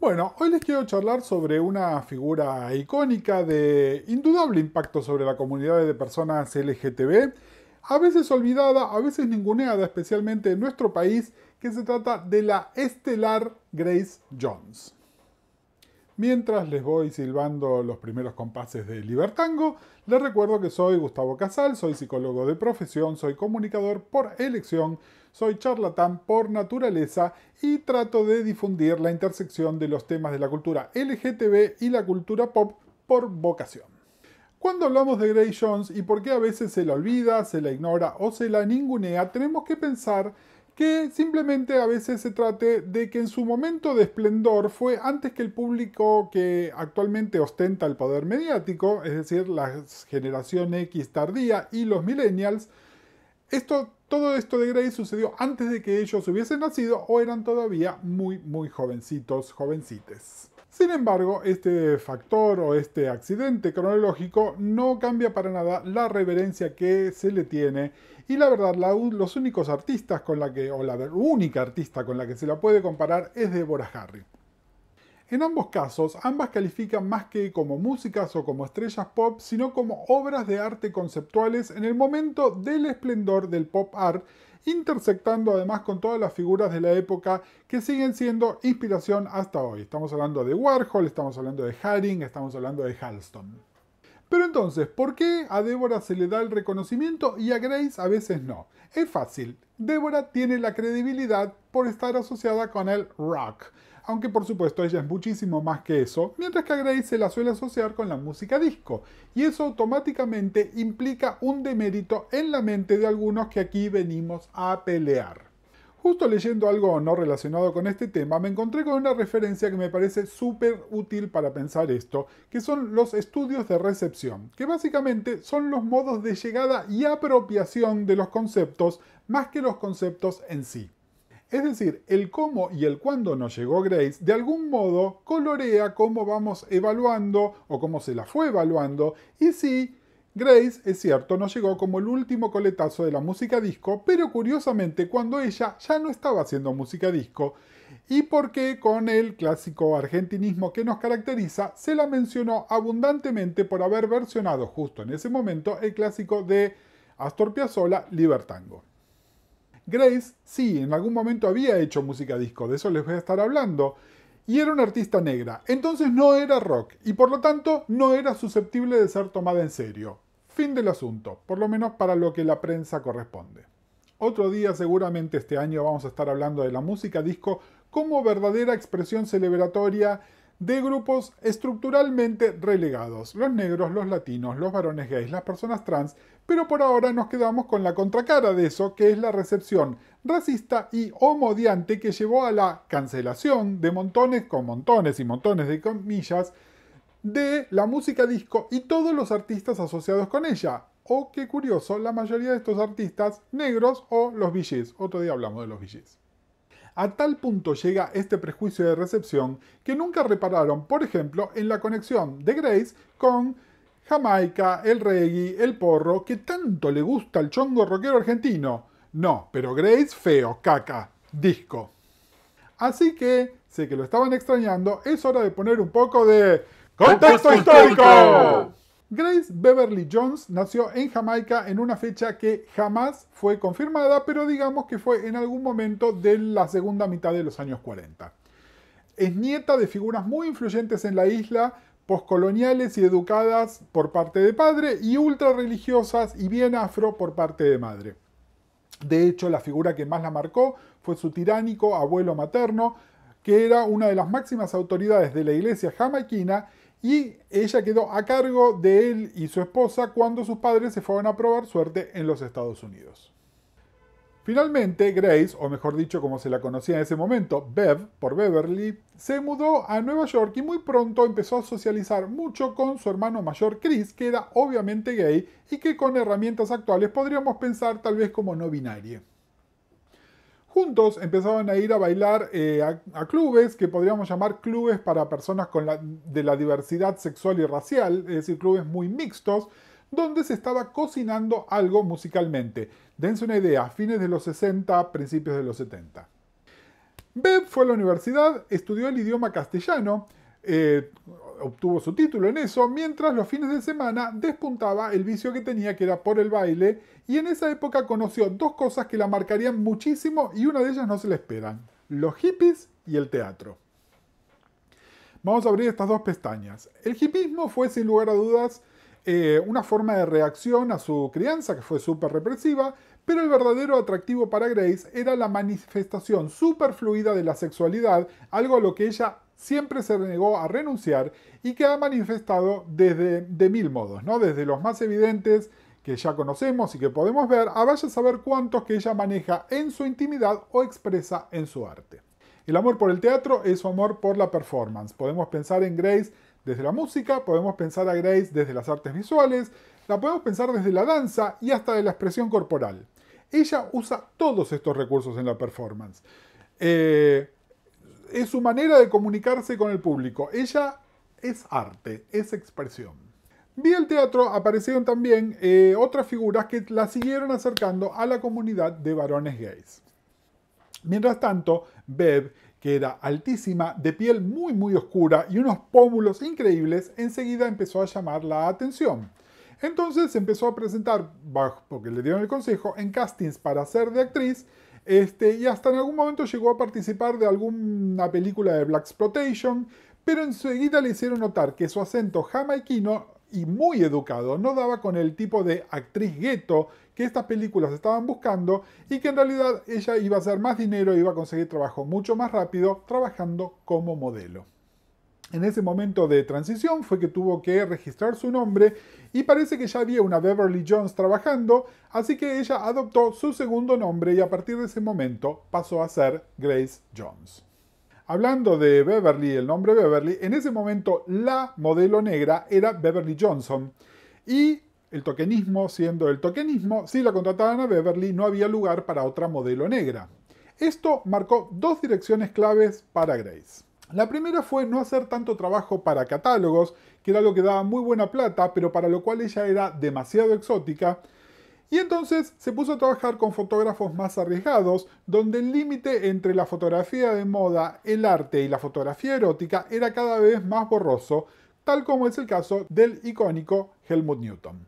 Bueno, hoy les quiero charlar sobre una figura icónica de indudable impacto sobre la comunidad de personas LGTB, a veces olvidada, a veces ninguneada, especialmente en nuestro país, que se trata de la estelar Grace Jones. Mientras les voy silbando los primeros compases de Libertango, les recuerdo que soy Gustavo Casal, soy psicólogo de profesión, soy comunicador por elección, soy charlatán por naturaleza y trato de difundir la intersección de los temas de la cultura LGTB y la cultura pop por vocación. Cuando hablamos de Grace Jones y por qué a veces se la olvida, se la ignora o se la ningunea, tenemos que pensar que simplemente a veces se trate de que en su momento de esplendor fue antes que el público que actualmente ostenta el poder mediático, es decir, la generación X tardía y los millennials. Todo esto de Grace sucedió antes de que ellos hubiesen nacido o eran todavía muy jovencitos, jovencites. Sin embargo, este factor o este accidente cronológico no cambia para nada la reverencia que se le tiene y la verdad, los únicos artistas con la que, o la única artista con la que se la puede comparar es Deborah Harry. En ambos casos, ambas califican más que como músicas o como estrellas pop, sino como obras de arte conceptuales en el momento del esplendor del pop art, intersectando además con todas las figuras de la época que siguen siendo inspiración hasta hoy. Estamos hablando de Warhol, estamos hablando de Haring, estamos hablando de Halston. Pero entonces, ¿por qué a Deborah se le da el reconocimiento y a Grace a veces no? Es fácil. Deborah tiene la credibilidad por estar asociada con el rock, aunque por supuesto ella es muchísimo más que eso, mientras que a Grace se la suele asociar con la música disco, y eso automáticamente implica un demérito en la mente de algunos que aquí venimos a pelear. Justo leyendo algo no relacionado con este tema, me encontré con una referencia que me parece súper útil para pensar esto, que son los estudios de recepción, que básicamente son los modos de llegada y apropiación de los conceptos más que los conceptos en sí. Es decir, el cómo y el cuándo nos llegó Grace de algún modo colorea cómo vamos evaluando o cómo se la fue evaluando y sí, Grace, es cierto, nos llegó como el último coletazo de la música disco, pero curiosamente cuando ella ya no estaba haciendo música disco y porque con el clásico argentinismo que nos caracteriza se la mencionó abundantemente por haber versionado justo en ese momento el clásico de Astor Piazzolla, Libertango. Grace, sí, en algún momento había hecho música disco, de eso les voy a estar hablando, y era una artista negra, entonces no era rock, y por lo tanto no era susceptible de ser tomada en serio. Fin del asunto, por lo menos para lo que la prensa corresponde. Otro día, seguramente este año, vamos a estar hablando de la música disco como verdadera expresión celebratoria de grupos estructuralmente relegados, los negros, los latinos, los varones gays, las personas trans, pero por ahora nos quedamos con la contracara de eso, que es la recepción racista y homodiante que llevó a la cancelación de montones, con montones y montones de comillas, de la música disco y todos los artistas asociados con ella. O, qué curioso, la mayoría de estos artistas negros o los Bee Gees. Otro día hablamos de los Bee Gees. A tal punto llega este prejuicio de recepción que nunca repararon, por ejemplo, en la conexión de Grace con Jamaica, el reggae, el porro, que tanto le gusta al chongo rockero argentino. No, pero Grace feo, caca, disco. Así que, sé que lo estaban extrañando, es hora de poner un poco de ¡contexto histórico! Grace Beverly Jones nació en Jamaica en una fecha que jamás fue confirmada, pero digamos que fue en algún momento de la segunda mitad de los años 40. Es nieta de figuras muy influyentes en la isla, poscoloniales y educadas por parte de padre y ultra religiosas y bien afro por parte de madre. De hecho, la figura que más la marcó fue su tiránico abuelo materno, que era una de las máximas autoridades de la iglesia jamaiquina, y ella quedó a cargo de él y su esposa cuando sus padres se fueron a probar suerte en los Estados Unidos. Finalmente, Grace, o mejor dicho como se la conocía en ese momento, Bev, por Beverly, se mudó a Nueva York y muy pronto empezó a socializar mucho con su hermano mayor Chris, que era obviamente gay y que con herramientas actuales podríamos pensar tal vez como no binario. Juntos empezaban a ir a bailar a clubes que podríamos llamar clubes para personas de la diversidad sexual y racial, es decir, clubes muy mixtos, donde se estaba cocinando algo musicalmente. Dense una idea, fines de los 60, principios de los 70. Bev fue a la universidad, estudió el idioma castellano, eh, obtuvo su título en eso, mientras los fines de semana despuntaba el vicio que tenía, que era por el baile, y en esa época conoció dos cosas que la marcarían muchísimo y una de ellas no se le esperan: los hippies y el teatro. Vamos a abrir estas dos pestañas. El hippismo fue sin lugar a dudas una forma de reacción a su crianza, que fue súper represiva, pero el verdadero atractivo para Grace era la manifestación súper fluida de la sexualidad, algo a lo que ella siempre se negó a renunciar y que ha manifestado desde de mil modos, ¿no? Desde los más evidentes que ya conocemos y que podemos ver, a vaya a saber cuántos que ella maneja en su intimidad o expresa en su arte. El amor por el teatro es su amor por la performance. Podemos pensar en Grace desde la música, podemos pensar a Grace desde las artes visuales, la podemos pensar desde la danza y hasta de la expresión corporal. Ella usa todos estos recursos en la performance. Es su manera de comunicarse con el público. Ella es arte, es expresión. Vía el teatro aparecieron también otras figuras que la siguieron acercando a la comunidad de varones gays. Mientras tanto, Bev, que era altísima, de piel muy oscura y unos pómulos increíbles, enseguida empezó a llamar la atención. Entonces se empezó a presentar, porque le dieron el consejo, en castings para ser de actriz, y hasta en algún momento llegó a participar de alguna película de Blaxploitation, pero enseguida le hicieron notar que su acento jamaiquino y muy educado no daba con el tipo de actriz gueto que estas películas estaban buscando, y que en realidad ella iba a hacer más dinero e iba a conseguir trabajo mucho más rápido trabajando como modelo. En ese momento de transición fue que tuvo que registrar su nombre y parece que ya había una Beverly Jones trabajando, así que ella adoptó su segundo nombre y a partir de ese momento pasó a ser Grace Jones. Hablando de Beverly, el nombre Beverly, en ese momento la modelo negra era Beverly Johnson y el tokenismo siendo el tokenismo, si la contrataban a Beverly no había lugar para otra modelo negra. Esto marcó dos direcciones claves para Grace. La primera fue no hacer tanto trabajo para catálogos, que era lo que daba muy buena plata, pero para lo cual ella era demasiado exótica. Y entonces se puso a trabajar con fotógrafos más arriesgados, donde el límite entre la fotografía de moda, el arte y la fotografía erótica era cada vez más borroso, tal como es el caso del icónico Helmut Newton.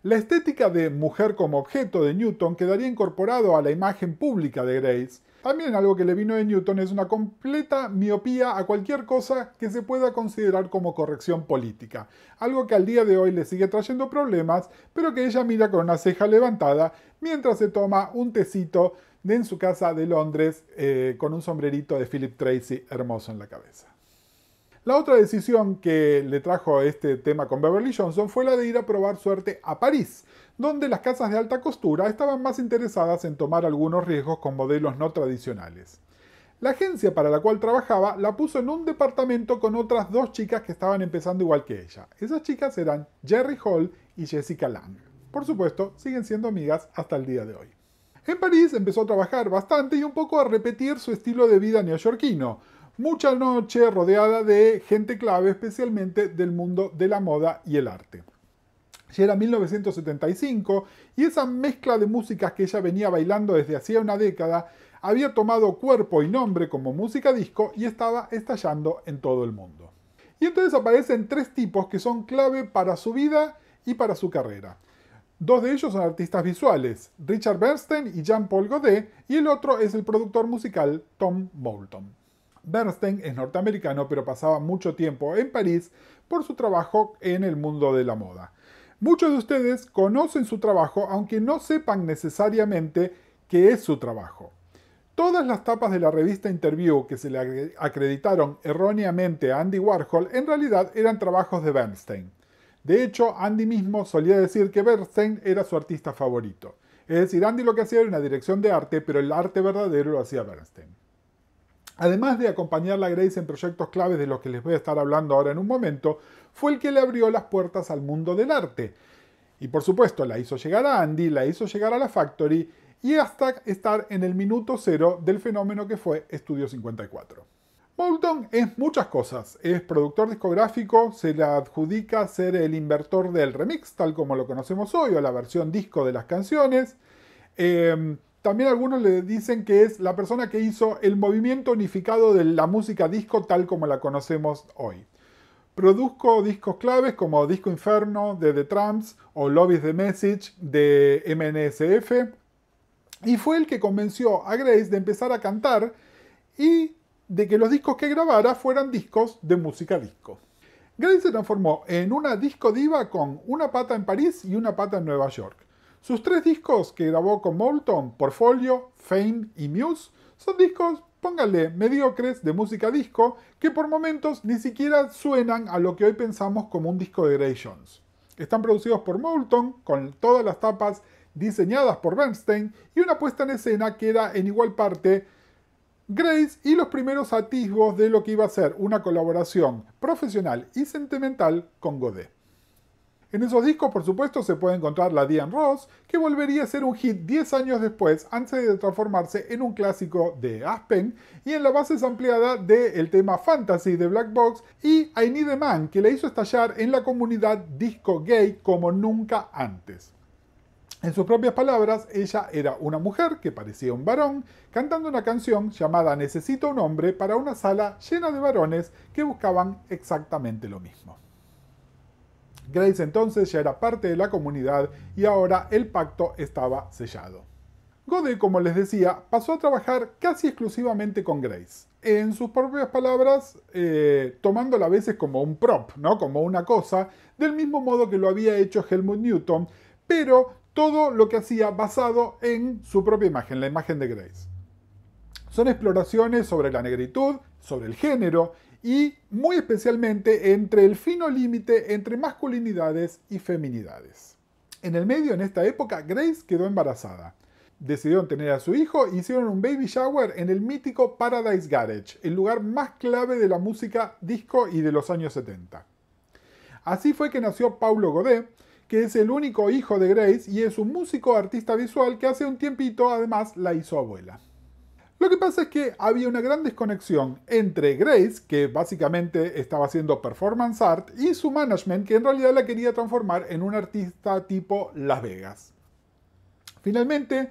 La estética de mujer como objeto de Newton quedaría incorporado a la imagen pública de Grace. También algo que le vino de Newton es una completa miopía a cualquier cosa que se pueda considerar como corrección política. Algo que al día de hoy le sigue trayendo problemas, pero que ella mira con una ceja levantada mientras se toma un tecito en su casa de Londres con un sombrerito de Philip Tracy hermoso en la cabeza. La otra decisión que le trajo este tema con Beverly Johnson fue la de ir a probar suerte a París, donde las casas de alta costura estaban más interesadas en tomar algunos riesgos con modelos no tradicionales. La agencia para la cual trabajaba la puso en un departamento con otras dos chicas que estaban empezando igual que ella. Esas chicas eran Jerry Hall y Jessica Lange. Por supuesto, siguen siendo amigas hasta el día de hoy. En París empezó a trabajar bastante y un poco a repetir su estilo de vida neoyorquino. Mucha noche rodeada de gente clave, especialmente del mundo de la moda y el arte. Ya era 1975 y esa mezcla de músicas que ella venía bailando desde hacía una década había tomado cuerpo y nombre como música disco y estaba estallando en todo el mundo. Y entonces aparecen tres tipos que son clave para su vida y para su carrera. Dos de ellos son artistas visuales, Richard Bernstein y Jean-Paul Godet, y el otro es el productor musical Tom Moulton. Bernstein es norteamericano, pero pasaba mucho tiempo en París por su trabajo en el mundo de la moda. Muchos de ustedes conocen su trabajo, aunque no sepan necesariamente qué es su trabajo. Todas las tapas de la revista Interview que se le acreditaron erróneamente a Andy Warhol en realidad eran trabajos de Bernstein. De hecho, Andy mismo solía decir que Bernstein era su artista favorito. Es decir, Andy lo que hacía era una dirección de arte, pero el arte verdadero lo hacía Bernstein. Además de acompañarla a Grace en proyectos claves de los que les voy a estar hablando ahora en un momento, fue el que le abrió las puertas al mundo del arte. Y por supuesto la hizo llegar a Andy, la hizo llegar a la Factory y hasta estar en el minuto cero del fenómeno que fue Estudio 54. Moulton es muchas cosas. Es productor discográfico, se le adjudica ser el inventor del remix, tal como lo conocemos hoy, o la versión disco de las canciones. También algunos le dicen que es la persona que hizo el movimiento unificado de la música disco tal como la conocemos hoy. Produjo discos claves como Disco Inferno de The Tramps o Love is the Message de MNSF, y fue el que convenció a Grace de empezar a cantar y de que los discos que grabara fueran discos de música disco. Grace se transformó en una disco diva con una pata en París y una pata en Nueva York. Sus 3 discos que grabó con Moulton, Portfolio, Fame y Muse, son discos, pónganle, mediocres de música disco que por momentos ni siquiera suenan a lo que hoy pensamos como un disco de Grace Jones. Están producidos por Moulton, con todas las tapas diseñadas por Bernstein y una puesta en escena que era en igual parte Grace y los primeros atisbos de lo que iba a ser una colaboración profesional y sentimental con Godet. En esos discos, por supuesto, se puede encontrar la Diane Ross, que volvería a ser un hit 10 años después, antes de transformarse en un clásico de Aspen, y en la base ampliada del tema Fantasy de Black Box y I Need a Man, que la hizo estallar en la comunidad disco gay como nunca antes. En sus propias palabras, ella era una mujer que parecía un varón, cantando una canción llamada Necesito un hombre para una sala llena de varones que buscaban exactamente lo mismo. Grace entonces ya era parte de la comunidad y ahora el pacto estaba sellado. Godet, como les decía, pasó a trabajar casi exclusivamente con Grace. En sus propias palabras, tomándola a veces como un prop, ¿no? Como una cosa, del mismo modo que lo había hecho Helmut Newton, pero todo lo que hacía basado en su propia imagen, la imagen de Grace. Son exploraciones sobre la negritud, sobre el género y muy especialmente entre el fino límite entre masculinidades y feminidades. En el medio, en esta época, Grace quedó embarazada. Decidieron tener a su hijo e hicieron un baby shower en el mítico Paradise Garage, el lugar más clave de la música disco y de los años 70. Así fue que nació Paulo Godet, que es el único hijo de Grace y es un músico artista visual que hace un tiempito además la hizo abuela. Lo que pasa es que había una gran desconexión entre Grace, que básicamente estaba haciendo performance art, y su management, que en realidad la quería transformar en un artista tipo Las Vegas. Finalmente,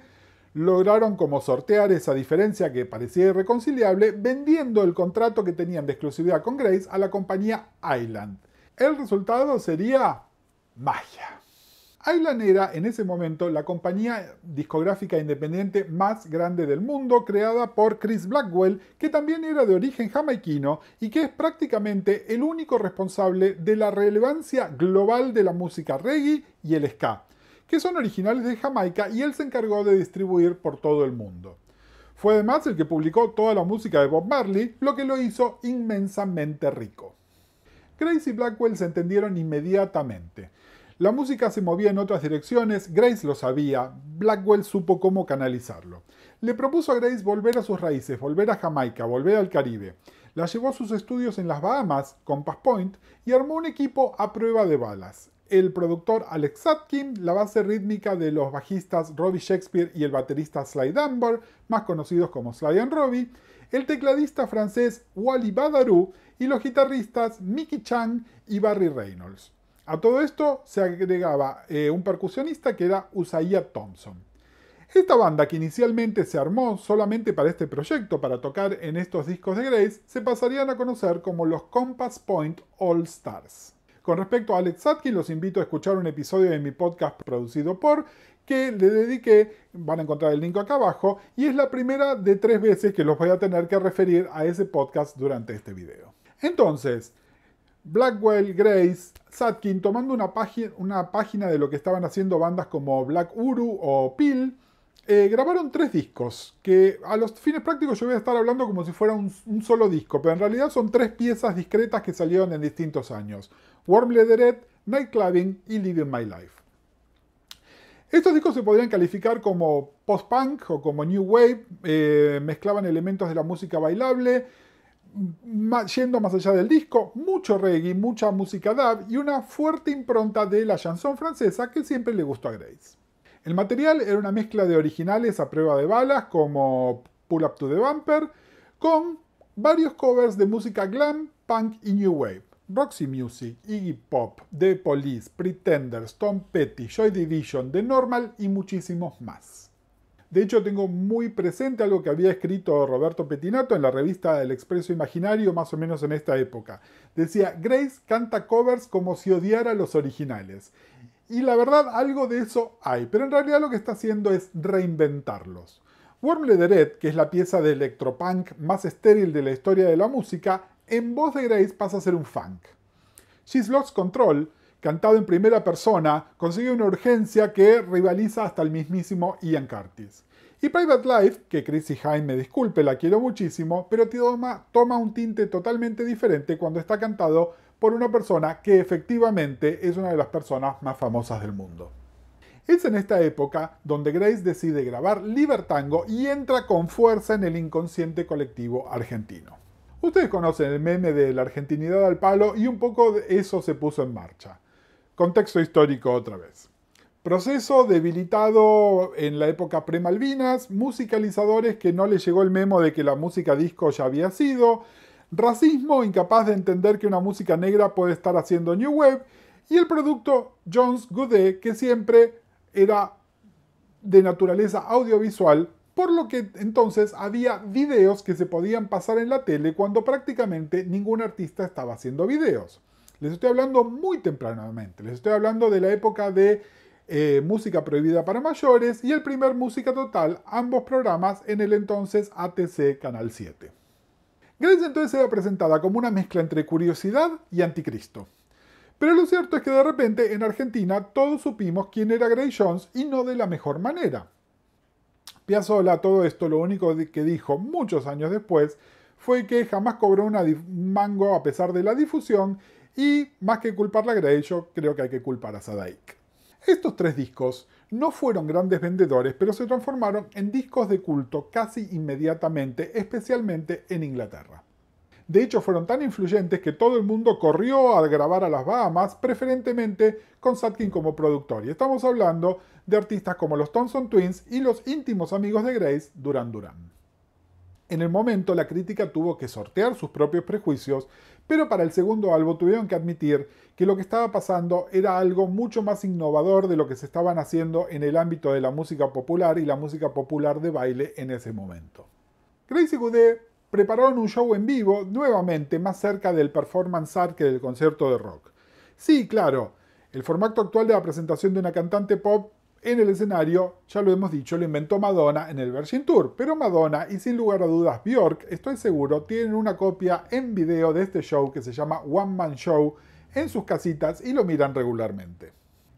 lograron como sortear esa diferencia que parecía irreconciliable, vendiendo el contrato que tenían de exclusividad con Grace a la compañía Island. El resultado sería magia. Island era en ese momento la compañía discográfica independiente más grande del mundo, creada por Chris Blackwell, que también era de origen jamaiquino y que es prácticamente el único responsable de la relevancia global de la música reggae y el ska, que son originales de Jamaica y él se encargó de distribuir por todo el mundo. Fue además el que publicó toda la música de Bob Marley, lo que lo hizo inmensamente rico. Grace y Blackwell se entendieron inmediatamente. La música se movía en otras direcciones, Grace lo sabía, Blackwell supo cómo canalizarlo. Le propuso a Grace volver a sus raíces, volver a Jamaica, volver al Caribe. La llevó a sus estudios en las Bahamas, Compass Point, y armó un equipo a prueba de balas. El productor Alex Sutkin, la base rítmica de los bajistas Robbie Shakespeare y el baterista Sly Dunbar, más conocidos como Sly and Robbie, el tecladista francés Wally Badarou y los guitarristas Mickey Chang y Barry Reynolds. A todo esto se agregaba un percusionista que era Uzziah Thompson. Esta banda, que inicialmente se armó solamente para este proyecto, para tocar en estos discos de Grace, se pasarían a conocer como los Compass Point All Stars. Con respecto a Alex Sutkin, los invito a escuchar un episodio de mi podcast producido por, que le dediqué, van a encontrar el link acá abajo, y es la primera de 3 veces que los voy a tener que referir a ese podcast durante este video. Entonces, Blackwell, Grace, Sutkin, tomando una página de lo que estaban haciendo bandas como Black Uru o Peel, grabaron 3 discos, que a los fines prácticos yo voy a estar hablando como si fuera un solo disco, pero en realidad son 3 piezas discretas que salieron en distintos años. Warm Leatherette, Nightclubbing y Living My Life. Estos discos se podrían calificar como post-punk o como new wave, mezclaban elementos de la música bailable, yendo más allá del disco, mucho reggae, mucha música dub y una fuerte impronta de la chanson francesa que siempre le gustó a Grace. El material era una mezcla de originales a prueba de balas como Pull Up to the Bumper, con varios covers de música glam, punk y new wave. Roxy Music, Iggy Pop, The Police, Pretenders, Tom Petty, Joy Division, The Normal y muchísimos más. De hecho, tengo muy presente algo que había escrito Roberto Pettinato en la revista El Expreso Imaginario, más o menos en esta época. Decía, Grace canta covers como si odiara los originales. Y la verdad, algo de eso hay, pero en realidad lo que está haciendo es reinventarlos. Warm Leatherette, que es la pieza de electropunk más estéril de la historia de la música, en voz de Grace pasa a ser un funk. She's Lost Control, cantado en primera persona, consigue una urgencia que rivaliza hasta el mismísimo Ian Curtis. Y Private Life, que Chrissie Hynde me disculpe, la quiero muchísimo, pero toma un tinte totalmente diferente cuando está cantado por una persona que efectivamente es una de las personas más famosas del mundo. Es en esta época donde Grace decide grabar Libertango y entra con fuerza en el inconsciente colectivo argentino. Ustedes conocen el meme de la argentinidad al palo y un poco de eso se puso en marcha. Contexto histórico otra vez. Proceso debilitado en la época pre-Malvinas, musicalizadores que no les llegó el memo de que la música disco ya había sido, racismo incapaz de entender que una música negra puede estar haciendo New Wave, y el producto Jones Godet, que siempre era de naturaleza audiovisual, por lo que entonces había videos que se podían pasar en la tele cuando prácticamente ningún artista estaba haciendo videos. Les estoy hablando muy tempranamente, les estoy hablando de la época de música prohibida para mayores y el primer Música Total, ambos programas en el entonces ATC Canal 7. Grace entonces era presentada como una mezcla entre curiosidad y anticristo. Pero lo cierto es que de repente en Argentina todos supimos quién era Grace Jones y no de la mejor manera. Piazzolla todo esto lo único que dijo muchos años después fue que jamás cobró un mango a pesar de la difusión y más que culparla a Grace yo creo que hay que culpar a Sadaik. Estos 3 discos no fueron grandes vendedores pero se transformaron en discos de culto casi inmediatamente, especialmente en Inglaterra. De hecho, fueron tan influyentes que todo el mundo corrió a grabar a las Bahamas, preferentemente con Satkin como productor. Y estamos hablando de artistas como los Thompson Twins y los íntimos amigos de Grace, Duran Duran. En el momento, la crítica tuvo que sortear sus propios prejuicios, pero para el segundo álbum tuvieron que admitir que lo que estaba pasando era algo mucho más innovador de lo que se estaban haciendo en el ámbito de la música popular y la música popular de baile en ese momento. Grace y Godet prepararon un show en vivo, nuevamente más cerca del performance art que del concierto de rock. Sí, claro, el formato actual de la presentación de una cantante pop en el escenario, ya lo hemos dicho, lo inventó Madonna en el Virgin Tour, pero Madonna y sin lugar a dudas Björk, estoy seguro, tienen una copia en video de este show que se llama One Man Show en sus casitas y lo miran regularmente.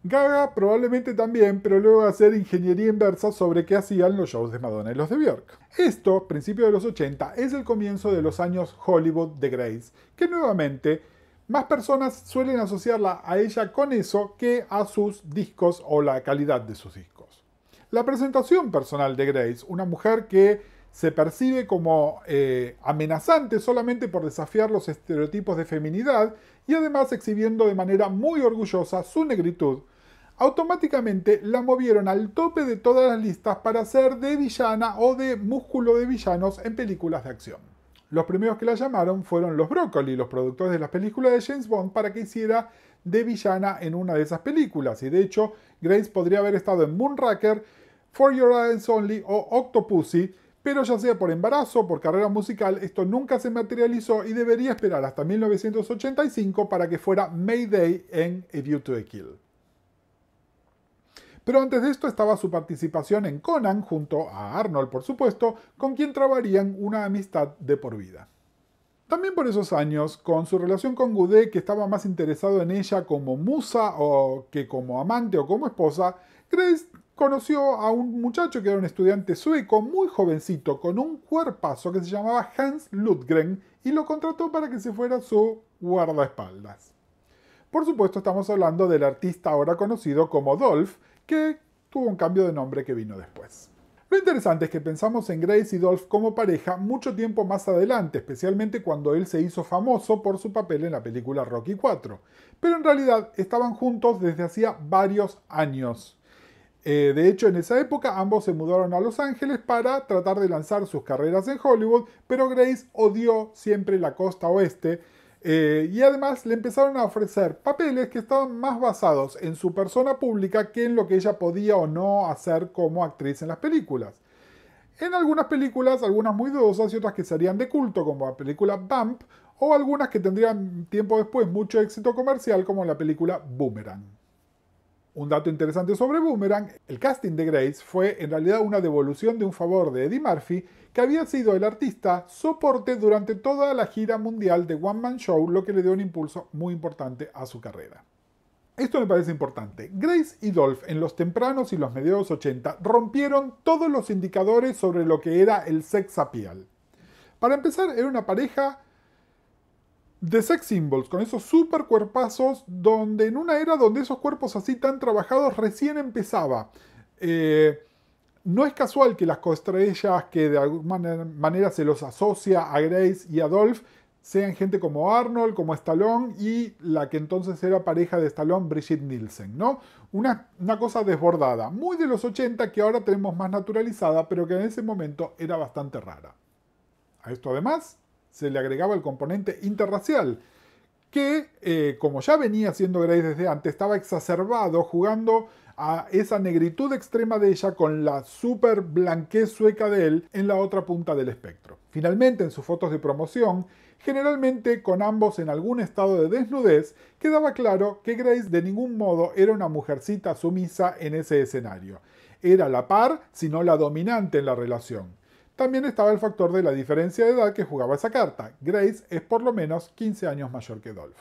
Gaga probablemente también, pero luego de hacer ingeniería inversa sobre qué hacían los shows de Madonna y los de Björk. Esto, principio de los 80, es el comienzo de los años Hollywood de Grace, que nuevamente más personas suelen asociarla a ella con eso que a sus discos o la calidad de sus discos. La presentación personal de Grace, una mujer que se percibe como amenazante solamente por desafiar los estereotipos de feminidad y además exhibiendo de manera muy orgullosa su negritud, automáticamente la movieron al tope de todas las listas para ser de villana o de músculo de villanos en películas de acción. Los primeros que la llamaron fueron los Broccoli, los productores de las películas de James Bond, para que hiciera de villana en una de esas películas. Y de hecho, Grace podría haber estado en Moonraker, For Your Eyes Only o Octopussy, pero ya sea por embarazo o por carrera musical, esto nunca se materializó y debería esperar hasta 1985 para que fuera Mayday en A View to a Kill. Pero antes de esto estaba su participación en Conan, junto a Arnold por supuesto, con quien trabarían una amistad de por vida. También por esos años, con su relación con Godet, que estaba más interesado en ella como musa o que como amante o como esposa, Grace conoció a un muchacho que era un estudiante sueco muy jovencito, con un cuerpazo que se llamaba Hans Lundgren, y lo contrató para que se fuera su guardaespaldas. Por supuesto estamos hablando del artista ahora conocido como Dolph, que tuvo un cambio de nombre que vino después. Lo interesante es que pensamos en Grace y Dolph como pareja mucho tiempo más adelante, especialmente cuando él se hizo famoso por su papel en la película Rocky IV. Pero en realidad estaban juntos desde hacía varios años. De hecho, en esa época ambos se mudaron a Los Ángeles para tratar de lanzar sus carreras en Hollywood, pero Grace odió siempre la costa oeste, Y además le empezaron a ofrecer papeles que estaban más basados en su persona pública que en lo que ella podía o no hacer como actriz en las películas. En algunas películas, algunas muy dudosas y otras que serían de culto, como la película Bump, o algunas que tendrían tiempo después mucho éxito comercial, como la película Boomerang. Un dato interesante sobre Boomerang, el casting de Grace fue en realidad una devolución de un favor de Eddie Murphy, que había sido el artista soporte durante toda la gira mundial de One Man Show, lo que le dio un impulso muy importante a su carrera. Esto me parece importante. Grace y Dolph en los tempranos y los mediados 80 rompieron todos los indicadores sobre lo que era el sex appeal. Para empezar, era una pareja de sex symbols, con esos super cuerpazos, donde en una era donde esos cuerpos así tan trabajados recién empezaba. No es casual que las coestrellas que de alguna manera se los asocia a Grace y a Dolph sean gente como Arnold, como Stallone y la que entonces era pareja de Stallone, Brigitte Nielsen, ¿no? Una cosa desbordada, muy de los 80 que ahora tenemos más naturalizada, pero que en ese momento era bastante rara. A esto además se le agregaba el componente interracial, que como ya venía siendo Grace desde antes, estaba exacerbado jugando a esa negritud extrema de ella con la super blanquez sueca de él en la otra punta del espectro. Finalmente, en sus fotos de promoción, generalmente con ambos en algún estado de desnudez, quedaba claro que Grace de ningún modo era una mujercita sumisa en ese escenario. Era la par, sino la dominante en la relación. También estaba el factor de la diferencia de edad que jugaba esa carta. Grace es por lo menos 15 años mayor que Dolph.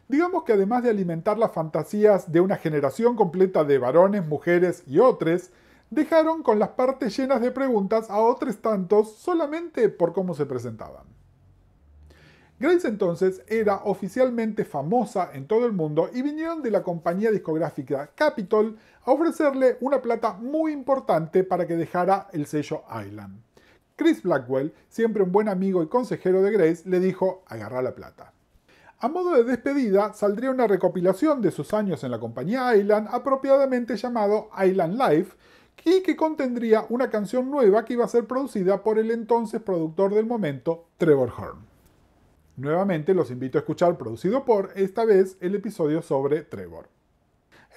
Digamos que además de alimentar las fantasías de una generación completa de varones, mujeres y otros, dejaron con las partes llenas de preguntas a otros tantos solamente por cómo se presentaban. Grace entonces era oficialmente famosa en todo el mundo y vinieron de la compañía discográfica Capitol a ofrecerle una plata muy importante para que dejara el sello Island. Chris Blackwell, siempre un buen amigo y consejero de Grace, le dijo: agarrá la plata. A modo de despedida, saldría una recopilación de sus años en la compañía Island, apropiadamente llamado Island Life, y que contendría una canción nueva que iba a ser producida por el entonces productor del momento, Trevor Horn. Nuevamente los invito a escuchar producido por, esta vez, el episodio sobre Trevor.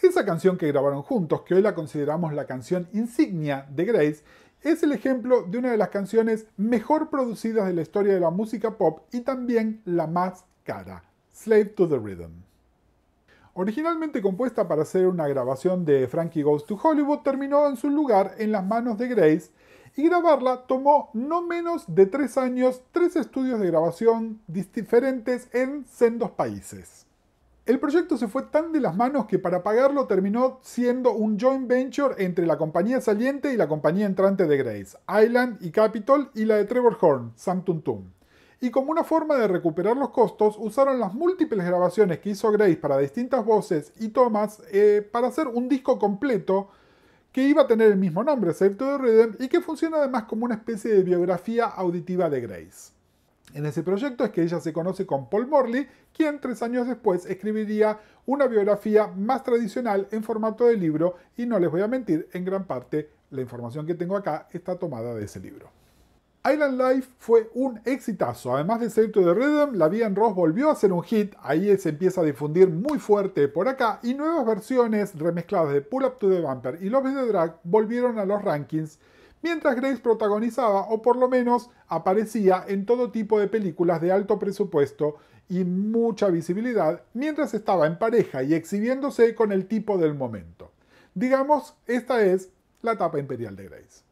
Esa canción que grabaron juntos, que hoy la consideramos la canción insignia de Grace, es el ejemplo de una de las canciones mejor producidas de la historia de la música pop y también la más cara, Slave to the Rhythm. Originalmente compuesta para hacer una grabación de Frankie Goes to Hollywood, terminó en su lugar en las manos de Grace, y grabarla tomó no menos de 3 años, 3 estudios de grabación diferentes en sendos países. El proyecto se fue tan de las manos que para pagarlo terminó siendo un joint venture entre la compañía saliente y la compañía entrante de Grace, Island y Capitol, y la de Trevor Horn, Sanctum Tum. Y como una forma de recuperar los costos, usaron las múltiples grabaciones que hizo Grace para distintas voces y tomas para hacer un disco completo que iba a tener el mismo nombre, Slave to the Rhythm, y que funciona además como una especie de biografía auditiva de Grace. En ese proyecto es que ella se conoce con Paul Morley, quien 3 años después escribiría una biografía más tradicional en formato de libro, y no les voy a mentir, en gran parte la información que tengo acá está tomada de ese libro. Island Life fue un exitazo. Además de Slave to the Rhythm, la vida en Ross volvió a ser un hit, ahí se empieza a difundir muy fuerte por acá, y nuevas versiones remezcladas de Pull Up to the Bumper y Love is the Drag volvieron a los rankings, mientras Grace protagonizaba, o por lo menos aparecía en todo tipo de películas de alto presupuesto y mucha visibilidad, mientras estaba en pareja y exhibiéndose con el tipo del momento. Digamos, esta es la etapa imperial de Grace.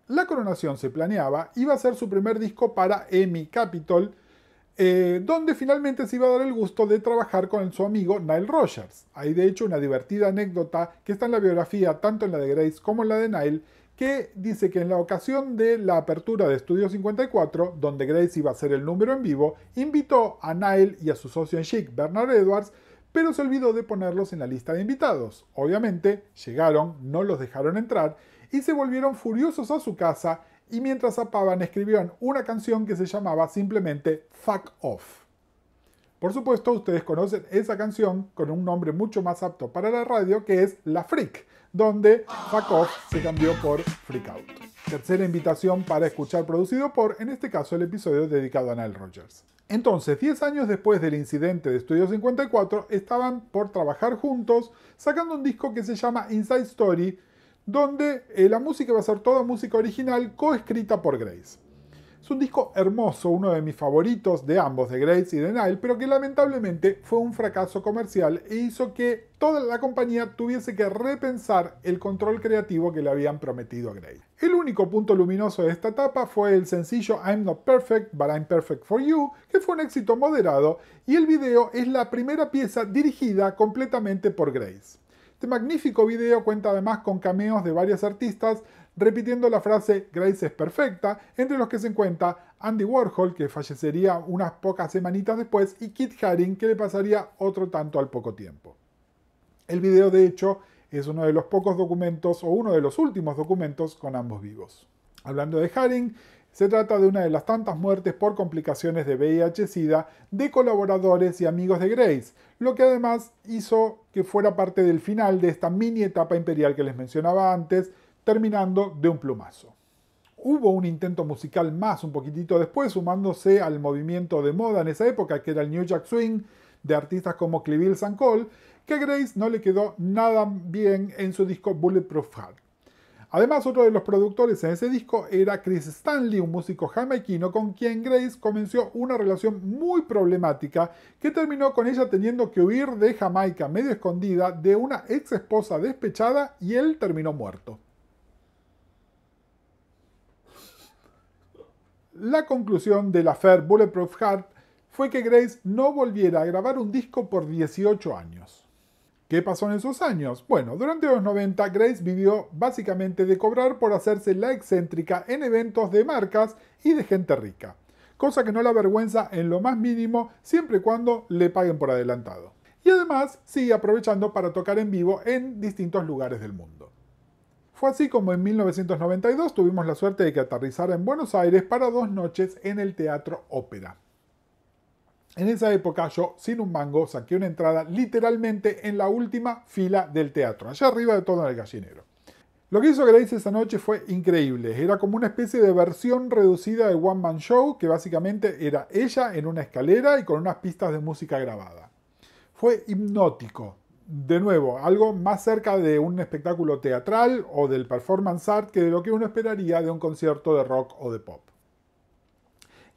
La coronación se planeaba, iba a ser su primer disco para EMI Capitol, donde finalmente se iba a dar el gusto de trabajar con su amigo Nile Rodgers. Hay de hecho una divertida anécdota que está en la biografía, tanto en la de Grace como en la de Nile, que dice que en la ocasión de la apertura de Estudio 54, donde Grace iba a hacer el número en vivo, invitó a Nile y a su socio en Chic, Bernard Edwards, pero se olvidó de ponerlos en la lista de invitados. Obviamente, llegaron, no los dejaron entrar, y se volvieron furiosos a su casa, y mientras zapaban escribieron una canción que se llamaba simplemente Fuck Off. Por supuesto, ustedes conocen esa canción con un nombre mucho más apto para la radio, que es La Freak, donde Fuck Off se cambió por Freak Out. Tercera invitación para escuchar producido por, en este caso, el episodio dedicado a Nile Rodgers. Entonces, 10 años después del incidente de Studio 54, estaban por trabajar juntos, sacando un disco que se llama Inside Story, donde la música va a ser toda música original coescrita por Grace. Es un disco hermoso, uno de mis favoritos de ambos, de Grace y de Nile, pero que lamentablemente fue un fracaso comercial e hizo que toda la compañía tuviese que repensar el control creativo que le habían prometido a Grace. El único punto luminoso de esta etapa fue el sencillo I'm Not Perfect, But I'm Perfect For You, que fue un éxito moderado, y el video es la primera pieza dirigida completamente por Grace. Este magnífico video cuenta además con cameos de varios artistas, repitiendo la frase Grace es perfecta, entre los que se encuentra Andy Warhol, que fallecería unas pocas semanitas después, y Kit Haring, que le pasaría otro tanto al poco tiempo. El video, de hecho, es uno de los pocos documentos, o uno de los últimos documentos, con ambos vivos. Hablando de Haring, se trata de una de las tantas muertes por complicaciones de VIH-Sida de colaboradores y amigos de Grace, lo que además hizo que fuera parte del final de esta mini etapa imperial que les mencionaba antes, terminando de un plumazo. Hubo un intento musical más un poquitito después, sumándose al movimiento de moda en esa época, que era el New Jack Swing, de artistas como Cleville St. Cole, que a Grace no le quedó nada bien en su disco Bulletproof Heart. Además, otro de los productores en ese disco era Chris Stanley, un músico jamaiquino con quien Grace comenzó una relación muy problemática que terminó con ella teniendo que huir de Jamaica medio escondida de una ex esposa despechada, y él terminó muerto. La conclusión del affair Bulletproof Heart fue que Grace no volviera a grabar un disco por 18 años. ¿Qué pasó en esos años? Bueno, durante los 90 Grace vivió básicamente de cobrar por hacerse la excéntrica en eventos de marcas y de gente rica, cosa que no la avergüenza en lo más mínimo siempre y cuando le paguen por adelantado. Y además sigue aprovechando para tocar en vivo en distintos lugares del mundo. Fue así como en 1992 tuvimos la suerte de que aterrizara en Buenos Aires para 2 noches en el Teatro Ópera. En esa época yo, sin un mango, saqué una entrada literalmente en la última fila del teatro, allá arriba de todo el gallinero. Lo que hizo Grace esa noche fue increíble, era como una especie de versión reducida de One Man Show, que básicamente era ella en una escalera y con unas pistas de música grabada. Fue hipnótico. De nuevo, algo más cerca de un espectáculo teatral o del performance art que de lo que uno esperaría de un concierto de rock o de pop.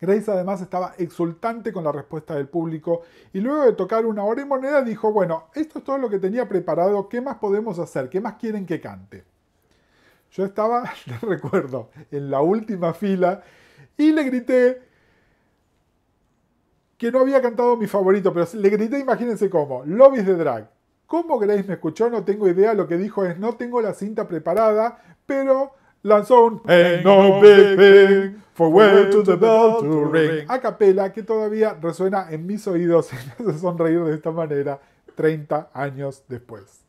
Grace además estaba exultante con la respuesta del público y luego de tocar 1 hora y moneda dijo, bueno, esto es todo lo que tenía preparado, ¿qué más podemos hacer? ¿Qué más quieren que cante? Yo estaba, les recuerdo, en la última fila y le grité que no había cantado mi favorito, pero le grité, imagínense cómo, Love is the Drag. ¿Cómo Grace me escuchó? No tengo idea, lo que dijo es, no tengo la cinta preparada, pero lanzó un Ain't no big thing for where to the bell to ring a capela que todavía resuena en mis oídos y me hace sonreír de esta manera 30 años después.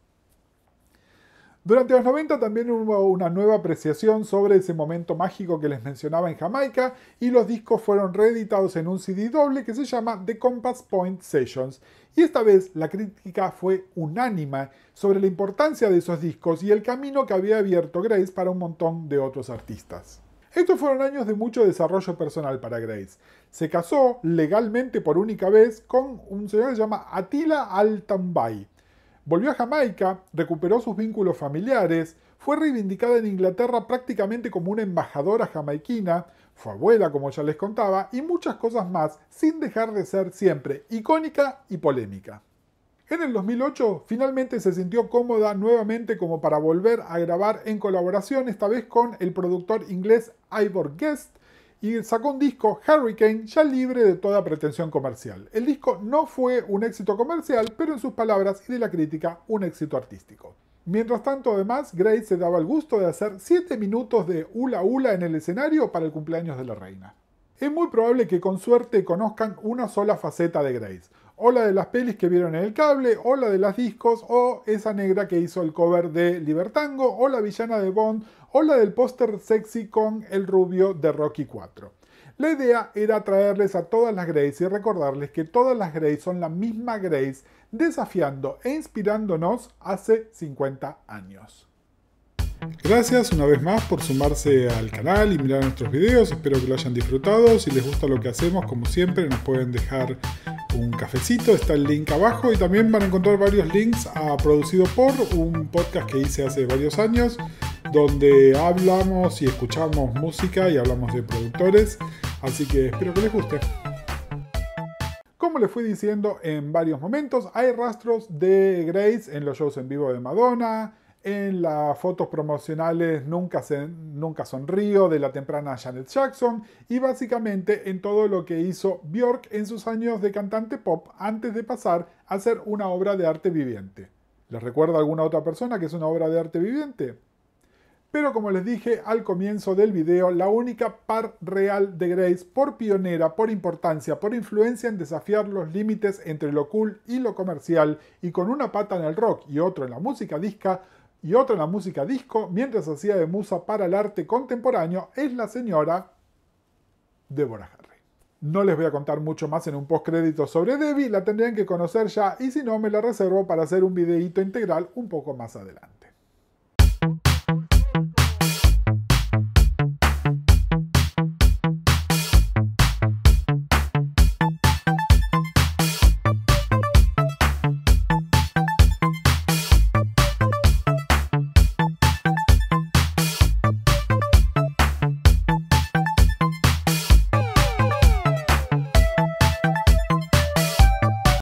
Durante los 90 también hubo una nueva apreciación sobre ese momento mágico que les mencionaba en Jamaica y los discos fueron reeditados en un CD doble que se llama The Compass Point Sessions. Y esta vez la crítica fue unánime sobre la importancia de esos discos y el camino que había abierto Grace para un montón de otros artistas. Estos fueron años de mucho desarrollo personal para Grace. Se casó legalmente por única vez con un señor que se llama Attila Al-Tambay. Volvió a Jamaica, recuperó sus vínculos familiares, fue reivindicada en Inglaterra prácticamente como una embajadora jamaiquina, fue abuela como ya les contaba, y muchas cosas más, sin dejar de ser siempre icónica y polémica. En el 2008 finalmente se sintió cómoda nuevamente como para volver a grabar en colaboración, esta vez con el productor inglés Ivor Guest, y sacó un disco, Hurricane, ya libre de toda pretensión comercial. El disco no fue un éxito comercial, pero en sus palabras y de la crítica, un éxito artístico. Mientras tanto, además, Grace se daba el gusto de hacer 7 minutos de hula hula en el escenario para el cumpleaños de la reina. Es muy probable que con suerte conozcan una sola faceta de Grace, o la de las pelis que vieron en el cable, o la de las discos, o esa negra que hizo el cover de Libertango, o la villana de Bond, o la del póster sexy con el rubio de Rocky IV. La idea era traerles a todas las Grace y recordarles que todas las Grace son la misma Grace, desafiando e inspirándonos hace 50 años. Gracias una vez más por sumarse al canal y mirar nuestros videos, espero que lo hayan disfrutado. Si les gusta lo que hacemos, como siempre, nos pueden dejar un cafecito, está el link abajo, y también van a encontrar varios links a Producido por, un podcast que hice hace varios años, donde hablamos y escuchamos música y hablamos de productores, así que espero que les guste. Como les fui diciendo en varios momentos, hay rastros de Grace en los shows en vivo de Madonna, en las fotos promocionales Nunca Sonrío de la temprana Janet Jackson, y básicamente en todo lo que hizo Björk en sus años de cantante pop antes de pasar a ser una obra de arte viviente. ¿Les recuerda alguna otra persona que es una obra de arte viviente? Pero como les dije al comienzo del video, la única par real de Grace, por pionera, por importancia, por influencia en desafiar los límites entre lo cool y lo comercial, y con una pata en el rock y otro en la música disco, mientras hacía de musa para el arte contemporáneo, es la señora Deborah Harry. No les voy a contar mucho más en un postcrédito sobre Debbie, la tendrían que conocer ya, y si no me la reservo para hacer un videíto integral un poco más adelante.